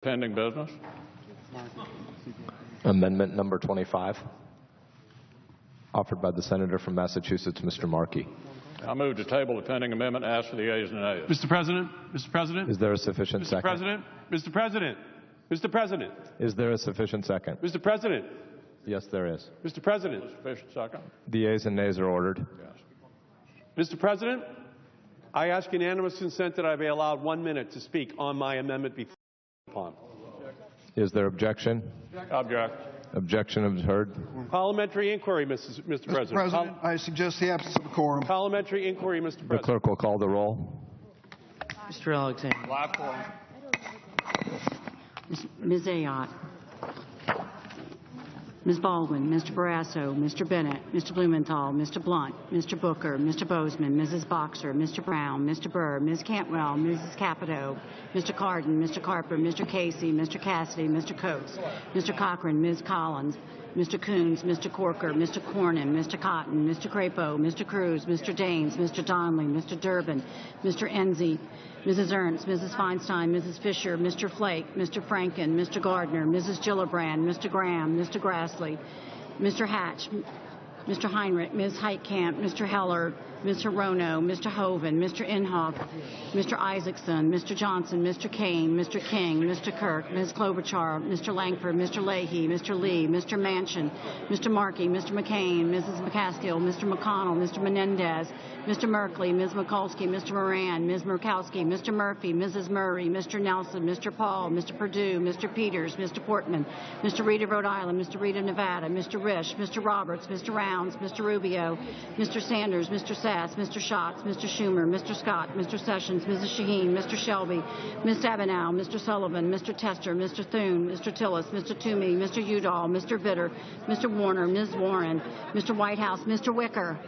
Pending business. Amendment number 25, offered by the Senator from Massachusetts, Mr. Markey. I move to table the pending amendment. Ask for the ayes and nays. Mr. President, Mr. President. Is there a sufficient second? Mr. President, Mr. President. Is there a sufficient second? Mr. President. Yes, there is. Mr. President. Sufficient second. The ayes and nays are ordered. Yes. Mr. President, I ask unanimous consent that I be allowed 1 minute to speak on my amendment before upon. Is there objection? Object. Objection is heard. Parliamentary inquiry, Mr. President. Mr. President, I suggest the absence of a quorum. Parliamentary inquiry, Mr. The President. clerk will call the roll. Mr. Alexander. Live quorum. Ms. Ayotte. Ms. Baldwin, Mr. Barrasso, Mr. Bennett, Mr. Blumenthal, Mr. Blunt, Mr. Booker, Mr. Bozeman, Mrs. Boxer, Mr. Brown, Mr. Burr, Ms. Cantwell, Mrs. Capito, Mr. Cardin, Mr. Carper, Mr. Casey, Mr. Cassidy, Mr. Coates, Mr. Cochran, Ms. Collins, Mr. Coons, Mr. Corker, Mr. Cornyn, Mr. Cotton, Mr. Crapo, Mr. Cruz, Mr. Daines, Mr. Donnelly, Mr. Durbin, Mr. Enzi, Mrs. Ernst, Mrs. Feinstein, Mrs. Fisher, Mr. Flake, Mr. Franken, Mr. Gardner, Mrs. Gillibrand, Mr. Graham, Mr. Grassley, Mr. Hatch, Mr. Heinrich, Ms. Heitkamp, Mr. Heller, Mr. Rono, Mr. Hoven, Mr. Inhofe, Mr. Isaacson, Mr. Johnson, Mr. Kane, Mr. King, Mr. Kirk, Ms. Klobuchar, Mr. Langford, Mr. Leahy, Mr. Lee, Mr. Manchin, Mr. Markey, Mr. McCain, Mrs. McCaskill, Mr. McConnell, Mr. Menendez, Mr. Merkley, Ms. Mikulski, Mr. Moran, Ms. Murkowski, Mr. Murphy, Mrs. Murray, Mr. Nelson, Mr. Paul, Mr. Perdue, Mr. Peters, Mr. Portman, Mr. Reed of Rhode Island, Mr. Reed of Nevada, Mr. Risch, Mr. Roberts, Mr. Rounds, Mr. Rubio, Mr. Sanders, Mr. Sass, Mr. Schatz, Mr. Schumer, Mr. Scott, Mr. Sessions, Mrs. Shaheen, Mr. Shelby, Ms. Stabenow, Mr. Sullivan, Mr. Tester, Mr. Thune, Mr. Tillis, Mr. Toomey, Mr. Udall, Mr. Vitter, Mr. Warner, Ms. Warren, Mr. Whitehouse, Mr. Wicker.